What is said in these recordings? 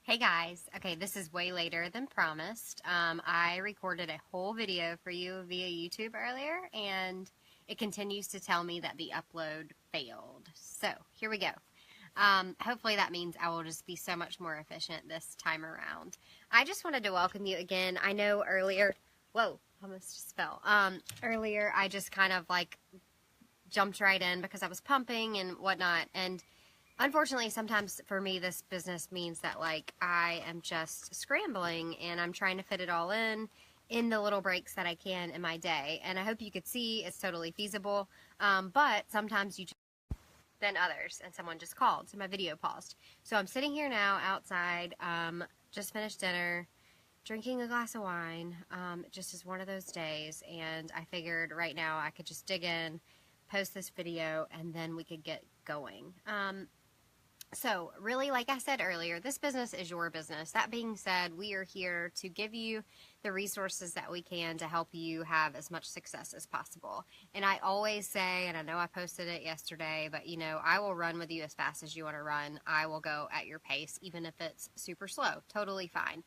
Hey guys, okay, this is way later than promised. I recorded a whole video for you via YouTube earlier, and it continues to tell me that the upload failed. So here we go. Hopefully that means I will just be so much more efficient this time around. I just wanted to welcome you again. I know earlier, whoa, almost just fell. Earlier I just kind of like jumped right in because I was pumping and whatnot, and unfortunately, sometimes for me, this business means that like I am just scrambling and I'm trying to fit it all in the little breaks that I can in my day. And I hope you could see it's totally feasible. But sometimes you just than others, and someone just called, so my video paused. So I'm sitting here now outside, just finished dinner, drinking a glass of wine. It just is one of those days, and I figured right now I could just dig in, post this video, and then we could get going. So really, like I said earlier, this business is your business. That being said, we are here to give you the resources that we can to help you have as much success as possible. And I always say, and I know I posted it yesterday, but you know, I will run with you as fast as you want to run. I will go at your pace, even if it's super slow. Totally fine.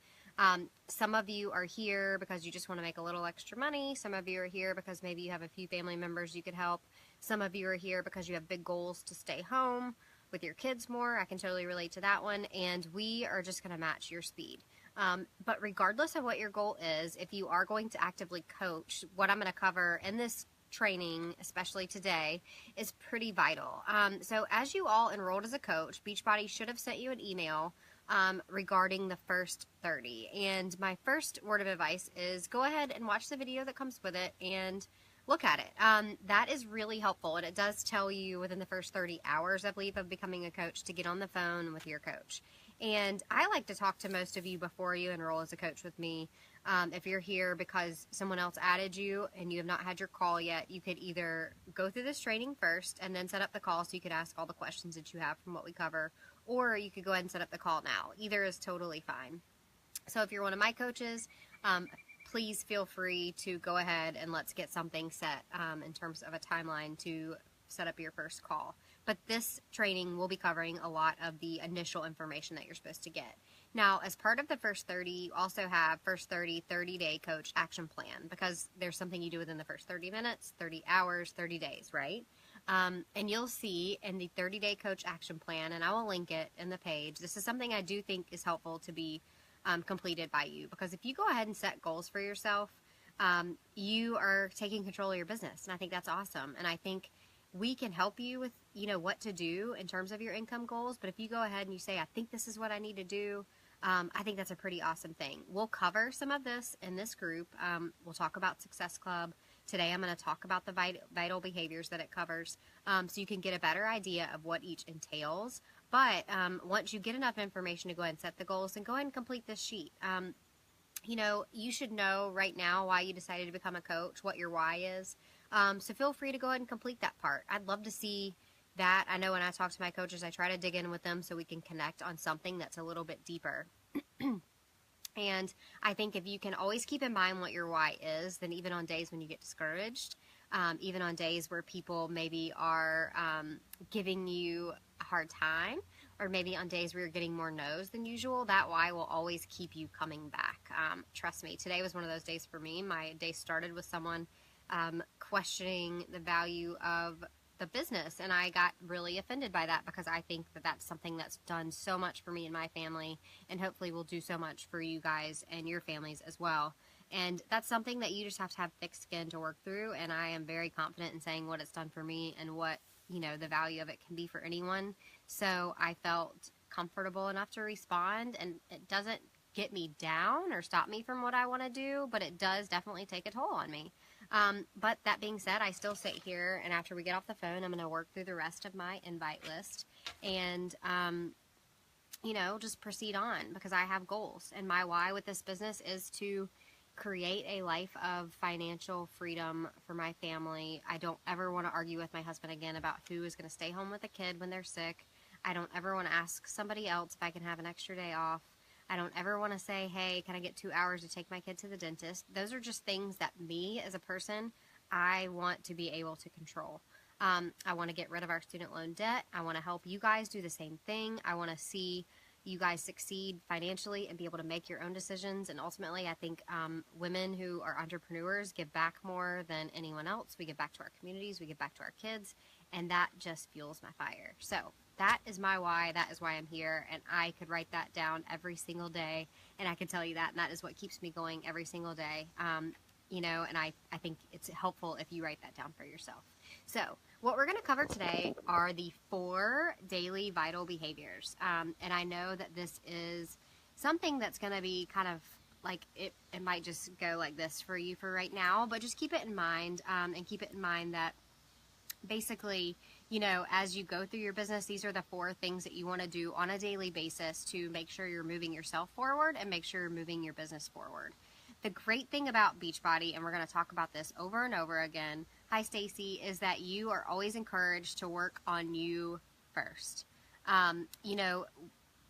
Some of you are here because you just want to make a little extra money. Some of you are here because maybe you have a few family members you could help. Some of you are here because you have big goals to stay home with your kids more. I can totally relate to that one. And we are just going to match your speed. But regardless of what your goal is, if you are going to actively coach, what I'm going to cover in this training, especially today, is pretty vital. So as you all enrolled as a coach, Beachbody should have sent you an email regarding the first 30. And my first word of advice is go ahead and watch the video that comes with it and look at it. That is really helpful, and it does tell you within the first 30 hours, I believe, of becoming a coach to get on the phone with your coach. And I like to talk to most of you before you enroll as a coach with me. If you're here because someone else added you and you have not had your call yet, you could either go through this training first and then set up the call so you could ask all the questions that you have from what we cover, or you could go ahead and set up the call now. Either is totally fine. So if you're one of my coaches, please feel free to go ahead and let's get something set in terms of a timeline to set up your first call. But this training will be covering a lot of the initial information that you're supposed to get. Now, as part of the first 30, you also have first 30-day coach action plan, because there's something you do within the first 30 minutes, 30 hours, 30 days, right? And you'll see in the 30-day coach action plan, and I will link it in the page. This is something I do think is helpful to be completed by you, because if you go ahead and set goals for yourself, you are taking control of your business, and I think that's awesome. And I think we can help you with, you know, what to do in terms of your income goals. But if you go ahead and you say, I think this is what I need to do, I think that's a pretty awesome thing. We'll cover some of this in this group. We'll talk about Success Club. Today I'm going to talk about the vital behaviors that it covers, so you can get a better idea of what each entails. But once you get enough information to go ahead and set the goals, then go ahead and complete this sheet. You know, you should know right now why you decided to become a coach, what your why is. So feel free to go ahead and complete that part. I'd love to see that. I know when I talk to my coaches, I try to dig in with them so we can connect on something that's a little bit deeper. And I think if you can always keep in mind what your why is, then even on days when you get discouraged, even on days where people maybe are giving you a hard time, or maybe on days where you're getting more no's than usual, that why will always keep you coming back. Trust me, today was one of those days for me. My day started with someone questioning the value of the business, and I got really offended by that, because I think that that's something that's done so much for me and my family, and hopefully will do so much for you guys and your families as well. And that's something that you just have to have thick skin to work through, and I am very confident in saying what it's done for me and what, you know, the value of it can be for anyone. So I felt comfortable enough to respond, and it doesn't get me down or stop me from what I want to do, but it does definitely take a toll on me. But that being said, I still sit here, and after we get off the phone, I'm going to work through the rest of my invite list and, you know, just proceed on, because I have goals. And my why with this business is to create a life of financial freedom for my family. I don't ever want to argue with my husband again about who is going to stay home with a kid when they're sick. I don't ever want to ask somebody else if I can have an extra day off. I don't ever want to say, hey, can I get 2 hours to take my kid to the dentist? Those are just things that me as a person, I want to be able to control. I want to get rid of our student loan debt. I want to help you guys do the same thing. I want to see you guys succeed financially and be able to make your own decisions. And ultimately, I think women who are entrepreneurs give back more than anyone else. We give back to our communities, we give back to our kids, and that just fuels my fire. So that is my why. That is why I'm here. And I could write that down every single day. And I can tell you that. And that is what keeps me going every single day. And I think it's helpful if you write that down for yourself. So what we're going to cover today are the 4 daily vital behaviors. And I know that this is something that's going to be kind of like, it might just go like this for you for right now, but just keep it in mind, and keep it in mind that basically, as you go through your business, these are the 4 things that you want to do on a daily basis to make sure you're moving yourself forward and make sure you're moving your business forward. The great thing about Beachbody, and we're going to talk about this over and over again, hi Stacy, is that you are always encouraged to work on you first.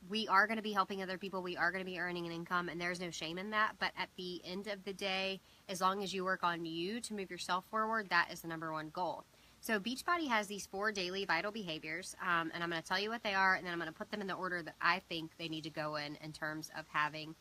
We are going to be helping other people. We are going to be earning an income, and there's no shame in that. But at the end of the day, as long as you work on you to move yourself forward, that is the number one goal. So Beachbody has these 4 daily vital behaviors, and I'm going to tell you what they are, and then I'm going to put them in the order that I think they need to go in terms of having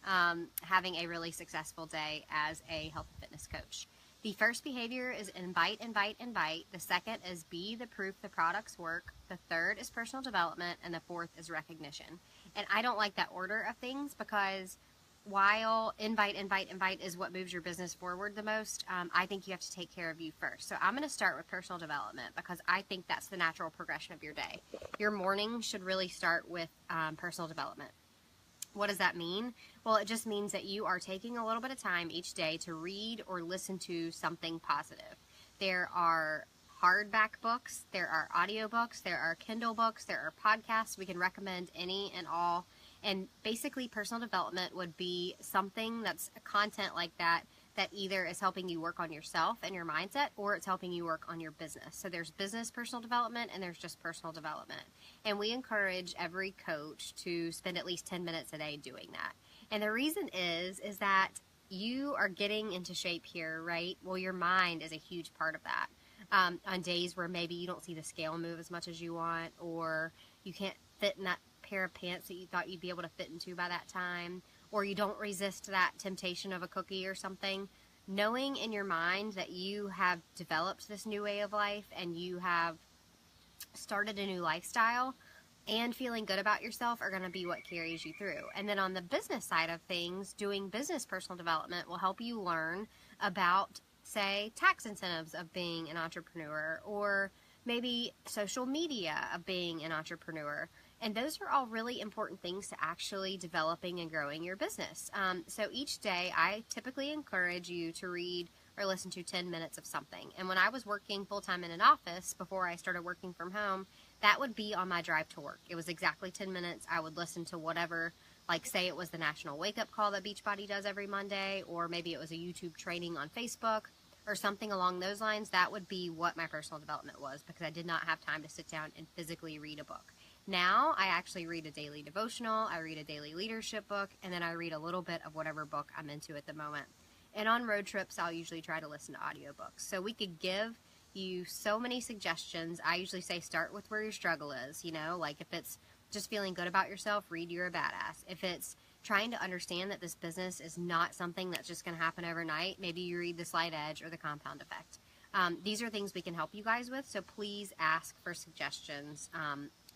a really successful day as a health and fitness coach. The first behavior is invite, invite, invite. The second is be the proof the products work. The third is personal development, and the fourth is recognition. And I don't like that order of things because while invite, invite, invite is what moves your business forward the most, I think you have to take care of you first. So I'm going to start with personal development because I think that's the natural progression of your day. Your morning should really start with personal development. What does that mean? Well, it just means that you are taking a little bit of time each day to read or listen to something positive. There are hardback books, there are audiobooks, there are Kindle books, there are podcasts. We can recommend any and all. And basically, personal development would be something that's content like that either is helping you work on yourself and your mindset, or it's helping you work on your business. So there's business personal development, and there's just personal development. And we encourage every coach to spend at least 10 minutes a day doing that. And the reason is that you are getting into shape here, right? Well, your mind is a huge part of that. On days where maybe you don't see the scale move as much as you want, or you can't fit in that pair of pants that you thought you'd be able to fit into by that time, or you don't resist that temptation of a cookie or something, knowing in your mind that you have developed this new way of life and you have started a new lifestyle and feeling good about yourself are going to be what carries you through. And then on the business side of things, doing business personal development will help you learn about, say, tax incentives of being an entrepreneur, or maybe social media of being an entrepreneur. And those are all really important things to actually developing and growing your business. So each day, I typically encourage you to read or listen to 10 minutes of something. And when I was working full-time in an office before I started working from home, that would be on my drive to work. It was exactly 10 minutes. I would listen to whatever, like say it was the National Wake Up Call that Beachbody does every Monday, or maybe it was a YouTube training on Facebook or something along those lines. That would be what my personal development was, because I did not have time to sit down and physically read a book. Now, I actually read a daily devotional, I read a daily leadership book, and then I read a little bit of whatever book I'm into at the moment. And on road trips, I'll usually try to listen to audiobooks. So we could give you so many suggestions. I usually say start with where your struggle is, like if it's just feeling good about yourself, read You're a Badass. If it's trying to understand that this business is not something that's just going to happen overnight, maybe you read The Slight Edge or The Compound Effect. These are things we can help you guys with, so please ask for suggestions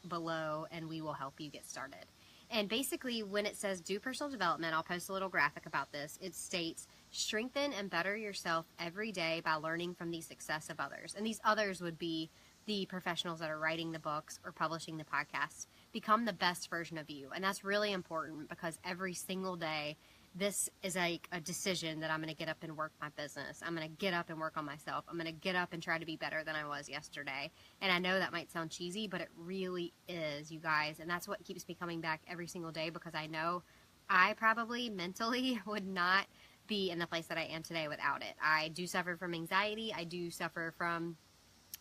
below and we will help you get started. And basically, when it says do personal development, I'll post a little graphic about this. It states strengthen and better yourself every day by learning from the success of others. And these others would be the professionals that are writing the books or publishing the podcasts. Become the best version of you. And that's really important, because every single day, this is like a decision that I'm going to get up and work my business. I'm going to get up and work on myself. I'm going to get up and try to be better than I was yesterday. And I know that might sound cheesy, but it really is, you guys. And that's what keeps me coming back every single day, because I know I probably mentally would not be in the place that I am today without it. I do suffer from anxiety. I do suffer from,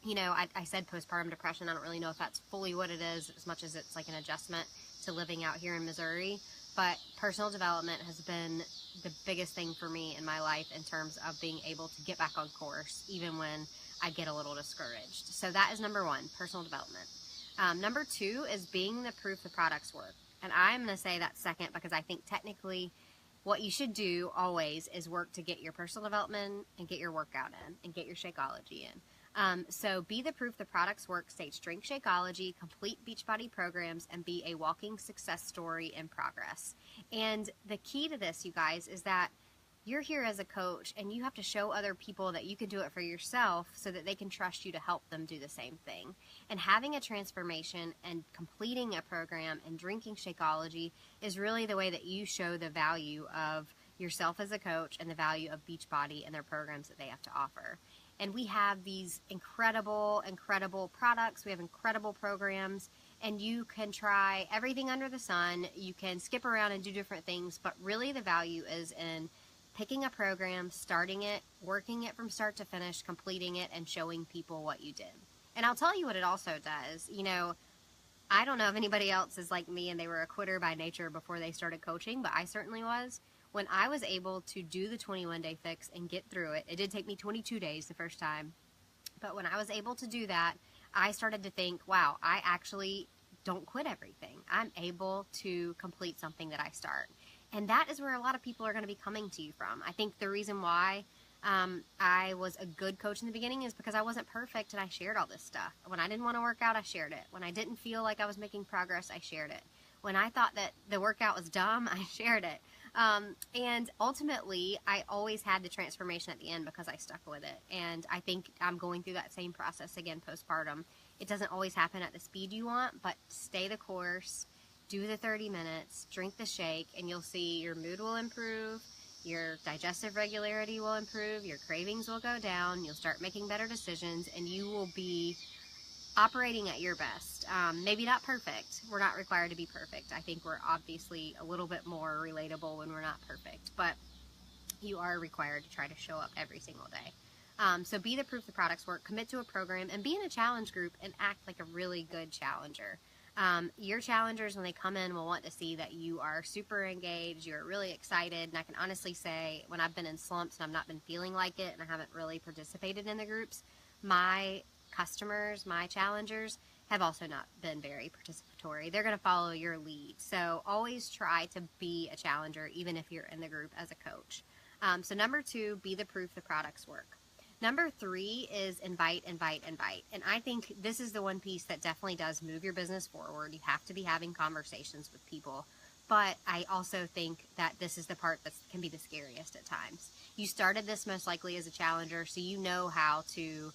I said postpartum depression. I don't really know if that's fully what it is, as much as it's like an adjustment to living out here in Missouri. But personal development has been the biggest thing for me in my life in terms of being able to get back on course, even when I get a little discouraged. So that is number one, personal development. Number 2 is being the proof the products work. And I'm going to say that second because I think technically what you should do always is work to get your personal development and get your workout in and get your Shakeology in. So be the proof the products work states drink Shakeology, complete Beachbody programs, and be a walking success story in progress. And the key to this, you guys, is that you're here as a coach and you have to show other people that you can do it for yourself so that they can trust you to help them do the same thing. And having a transformation and completing a program and drinking Shakeology is really the way that you show the value of yourself as a coach and the value of Beachbody and their programs that they have to offer. And we have these incredible, incredible products. We have incredible programs. And you can try everything under the sun. You can skip around and do different things. But really the value is in picking a program, starting it, working it from start to finish, completing it, and showing people what you did. And I'll tell you what it also does. You know, I don't know if anybody else is like me and they were a quitter by nature before they started coaching, but I certainly was. When I was able to do the 21-day fix and get through it, it did take me 22 days the first time, but when I was able to do that, I started to think, wow, I actually don't quit everything. I'm able to complete something that I start. And that is where a lot of people are going to be coming to you from. I think the reason why I was a good coach in the beginning is because I wasn't perfect and I shared all this stuff. When I didn't want to work out, I shared it. When I didn't feel like I was making progress, I shared it. When I thought that the workout was dumb, I shared it. And ultimately, I always had the transformation at the end because I stuck with it. And I think I'm going through that same process again postpartum. It doesn't always happen at the speed you want, but stay the course. Do the 30 minutes, drink the shake, and you'll see your mood will improve, your digestive regularity will improve, your cravings will go down, you'll start making better decisions, and you will be operating at your best. Maybe not perfect. We're not required to be perfect. I think we're obviously a little bit more relatable when we're not perfect, but you are required to try to show up every single day. So be the proof the products work, commit to a program, and be in a challenge group and act like a really good challenger. Your challengers, when they come in, will want to see that you are super engaged, you're really excited, and I can honestly say when I've been in slumps and I've not been feeling like it and I haven't really participated in the groups, my customers, my challengers, have also not been very participatory. They're going to follow your lead. So always try to be a challenger, even if you're in the group as a coach. So number 2, be the proof the products work. Number 3 is invite, invite, invite. And I think this is the one piece that definitely does move your business forward. You have to be having conversations with people. But I also think that this is the part that can be the scariest at times. You started this most likely as a challenger, so you know how to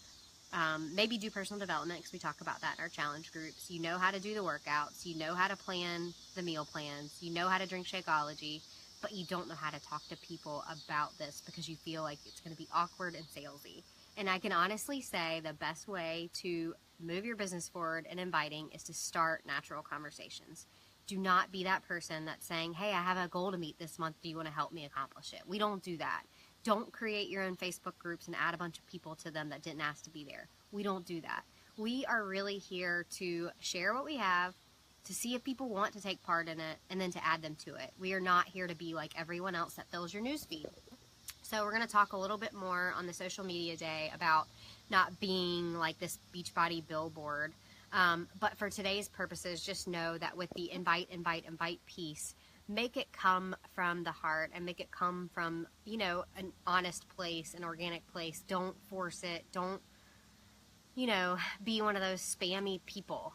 maybe do personal development, because we talk about that in our challenge groups. You know how to do the workouts. You know how to plan the meal plans. You know how to drink Shakeology. But you don't know how to talk to people about this because you feel like it's going to be awkward and salesy. And I can honestly say the best way to move your business forward and inviting is to start natural conversations. Do not be that person that's saying, hey, I have a goal to meet this month. Do you want to help me accomplish it? We don't do that. Don't create your own Facebook groups and add a bunch of people to them that didn't ask to be there. We don't do that. We are really here to share what we have, to see if people want to take part in it, and then to add them to it. We are not here to be like everyone else that fills your newsfeed. So we're going to talk a little bit more on the social media day about not being like this Beachbody billboard. But for today's purposes, just know that with the invite, invite, invite piece, make it come from the heart and make it come from, you know, an honest place, an organic place. Don't force it. Don't, you know, be one of those spammy people.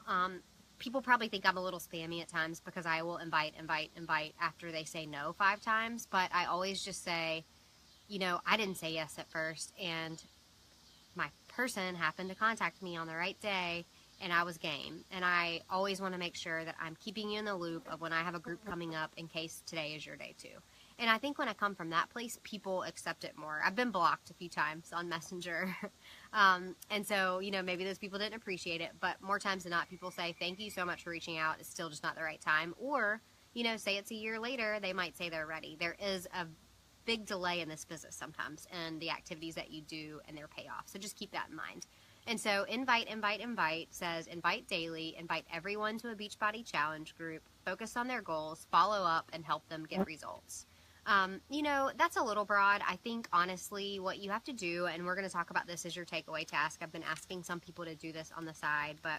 People probably think I'm a little spammy at times because I will invite, invite, invite after they say no 5 times. But I always just say, you know, I didn't say yes at first, and my person happened to contact me on the right day, and I was game. And I always want to make sure that I'm keeping you in the loop of when I have a group coming up in case today is your day too. And I think when I come from that place, people accept it more. I've been blocked a few times on Messenger. And so, you know, maybe those people didn't appreciate it, but more times than not, people say, thank you so much for reaching out. It's still just not the right time. Or, you know, say it's a year later, they might say they're ready. There is a big delay in this business sometimes in the activities that you do and their payoff. So just keep that in mind. And so invite, invite, invite says invite daily, invite everyone to a Beachbody challenge group, focus on their goals, follow up, and help them get results. You know, that's a little broad. I think honestly what you have to do, and we're going to talk about this as your takeaway task. I've been asking some people to do this on the side, but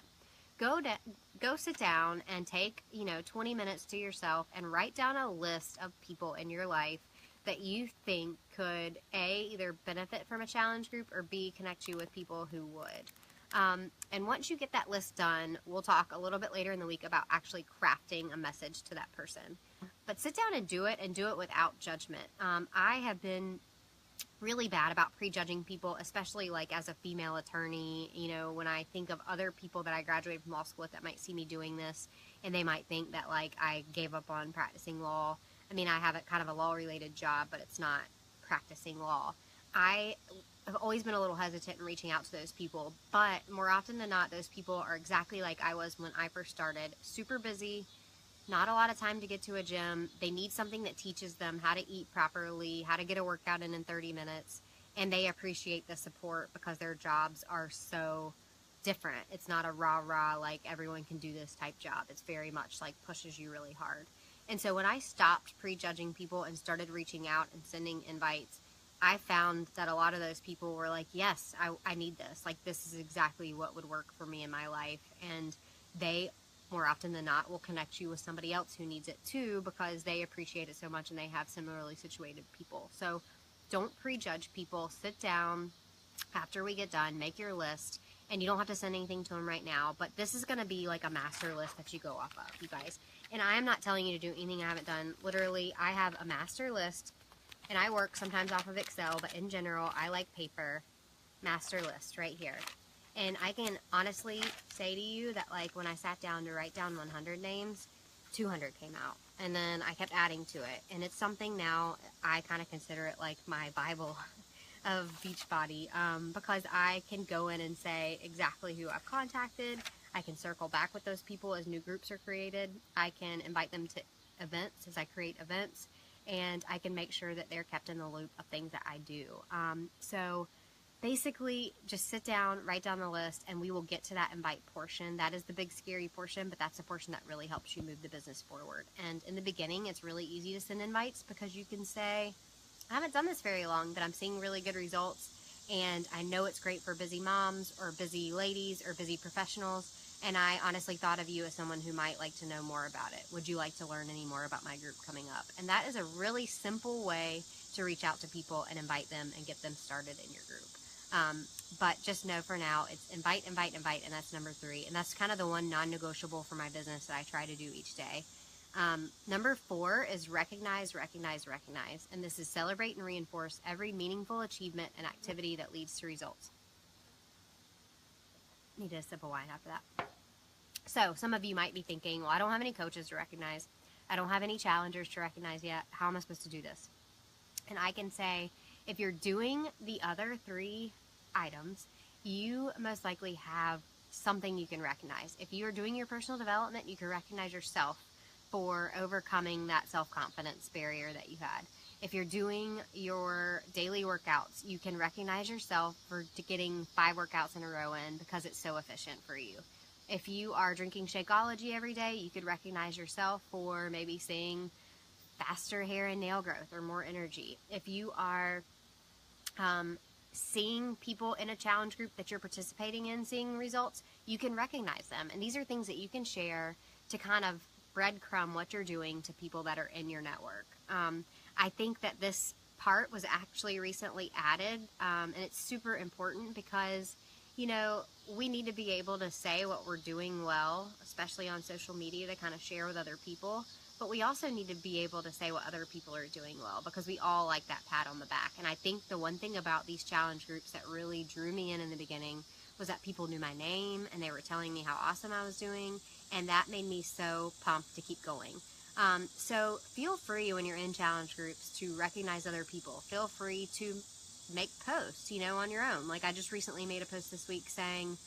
go sit down and take, 20 minutes to yourself and write down a list of people in your life that you think could A, either benefit from a challenge group, or B, connect you with people who would. And once you get that list done, we'll talk a little bit later in the week about actually crafting a message to that person. But sit down and do it without judgment. I have been really bad about prejudging people, especially like as a female attorney. When I think of other people that I graduated from law school with that might see me doing this, and they might think that like I gave up on practicing law. I mean, I have a kind of a law related job, but it's not practicing law. I have always been a little hesitant in reaching out to those people, but more often than not, those people are exactly like I was when I first started, super busy, not a lot of time to get to a gym. They need something that teaches them how to eat properly, how to get a workout in 30 minutes, and they appreciate the support because their jobs are so different. It's not a rah-rah, like everyone can do this type job. It's very much like pushes you really hard. And so when I stopped prejudging people and started reaching out and sending invites, I found that a lot of those people were like, yes, I need this. Like, this is exactly what would work for me in my life. And they, more often than not, will connect you with somebody else who needs it too, because they appreciate it so much and they have similarly situated people. So don't prejudge people. Sit down after we get done, make your list, and you don't have to send anything to them right now, but this is going to be like a master list that you go off of, you guys. And I am not telling you to do anything I haven't done. Literally, I have a master list, and I work sometimes off of Excel, but in general, I like paper. Master list right here. And I can honestly say to you that, like, when I sat down to write down 100 names, 200 came out. And then I kept adding to it. And it's something now, I kind of consider it like my Bible of Beachbody, because I can go in and say exactly who I've contacted. I can circle back with those people as new groups are created. I can invite them to events as I create events. And I can make sure that they're kept in the loop of things that I do. So basically, just sit down, write down the list, and we will get to that invite portion. That is the big scary portion, but that's the portion that really helps you move the business forward. And in the beginning, it's really easy to send invites because you can say, I haven't done this very long, but I'm seeing really good results, and I know it's great for busy moms or busy ladies or busy professionals, and I honestly thought of you as someone who might like to know more about it. Would you like to learn any more about my group coming up? And that is a really simple way to reach out to people and invite them and get them started in your group. But just know for now, it's invite, invite, invite, and that's number 3. And that's kind of the one non-negotiable for my business that I try to do each day. Number 4 is recognize, recognize, recognize. And this is celebrate and reinforce every meaningful achievement and activity that leads to results. Need a sip of wine after that. So some of you might be thinking, well, I don't have any coaches to recognize. I don't have any challengers to recognize yet. How am I supposed to do this? And I can say, if you're doing the other 3 items, you most likely have something you can recognize. If you are doing your personal development, you can recognize yourself for overcoming that self-confidence barrier that you had. If you're doing your daily workouts, you can recognize yourself for getting 5 workouts in a row in because it's so efficient for you. If you are drinking Shakeology every day, you could recognize yourself for maybe seeing faster hair and nail growth or more energy. If you are seeing people in a challenge group that you're participating in seeing results, you can recognize them. And these are things that you can share to kind of breadcrumb what you're doing to people that are in your network. I think that this part was actually recently added, and it's super important because, we need to be able to say what we're doing well, especially on social media, to kind of share with other people. But we also need to be able to say what other people are doing well, because we all like that pat on the back. And I think the one thing about these challenge groups that really drew me in the beginning was that people knew my name and they were telling me how awesome I was doing, and that made me so pumped to keep going. So feel free when you're in challenge groups to recognize other people. Feel free to make posts, on your own. Like, I just recently made a post this week saying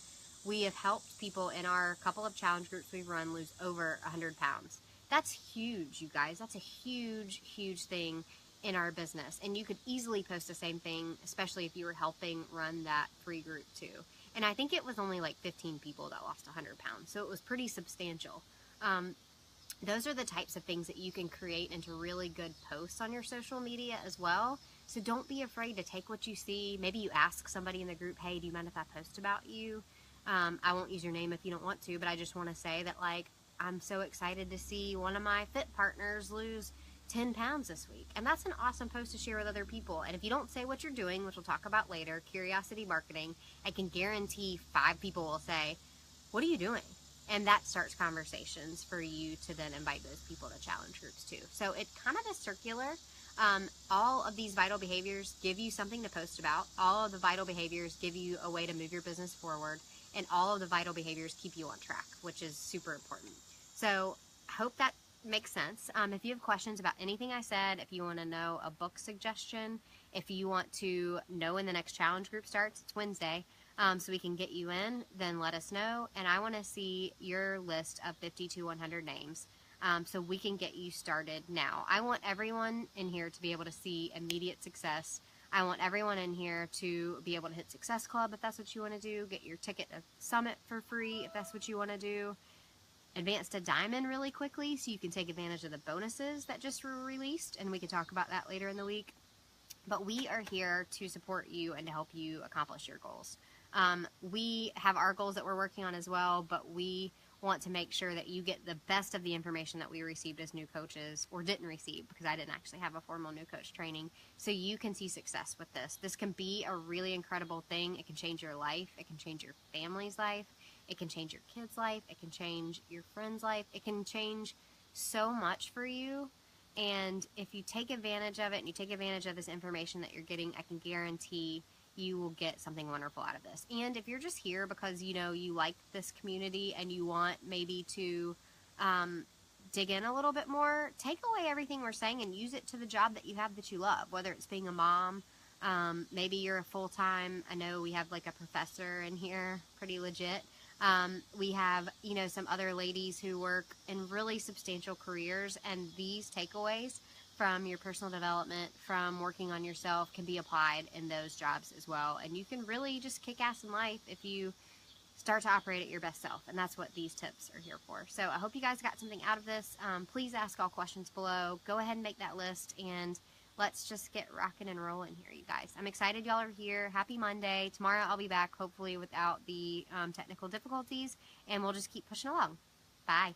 we have helped people in our couple of challenge groups we've run lose over 100 pounds. That's huge, you guys. That's a huge, huge thing in our business. And you could easily post the same thing, especially if you were helping run that free group too. And I think it was only like 15 people that lost 100 pounds. So it was pretty substantial. Those are the types of things that you can create into really good posts on your social media as well. So don't be afraid to take what you see. Maybe you ask somebody in the group, hey, do you mind if I post about you? I won't use your name if you don't want to, but I just want to say that, like, I'm so excited to see one of my fit partners lose 10 pounds this week. And that's an awesome post to share with other people. And if you don't say what you're doing, which we'll talk about later, curiosity marketing, I can guarantee 5 people will say, what are you doing? And that starts conversations for you to then invite those people to challenge groups too. So it kind of is circular. All of these vital behaviors give you something to post about. All of the vital behaviors give you a way to move your business forward. And all of the vital behaviors keep you on track, which is super important. So I hope that makes sense. If you have questions about anything I said, if you want to know a book suggestion, if you want to know when the next challenge group starts, it's Wednesday, so we can get you in, then let us know. And I want to see your list of 50 to 100 names, so we can get you started now. I want everyone in here to be able to see immediate success. I want everyone in here to be able to hit Success Club if that's what you want to do, get your ticket to Summit for free if that's what you want to do, advance to Diamond really quickly so you can take advantage of the bonuses that just were released, and we can talk about that later in the week. But we are here to support you and to help you accomplish your goals. We have our goals that we're working on as well, but we want to make sure that you get the best of the information that we received as new coaches, or didn't receive, because I didn't actually have a formal new coach training, so you can see success with this. This can be a really incredible thing. It can change your life. It can change your family's life. It can change your kids' life. It can change your friend's life. It can change so much for you. And if you take advantage of it and you take advantage of this information that you're getting, I can guarantee you will get something wonderful out of this. And if you're just here because you like this community and you want maybe to dig in a little bit more, take away everything we're saying and use it to the job that you have that you love, whether it's being a mom, maybe you're a full-time, I know we have like a professor in here, pretty legit. We have, some other ladies who work in really substantial careers, and these takeaways from your personal development, from working on yourself, can be applied in those jobs as well. And you can really just kick ass in life if you start to operate at your best self. And that's what these tips are here for. So I hope you guys got something out of this. Please ask all questions below. Go ahead and make that list, and let's just get rocking and rolling here, you guys. I'm excited y'all are here. Happy Monday. Tomorrow I'll be back, hopefully without the technical difficulties, and we'll just keep pushing along. Bye.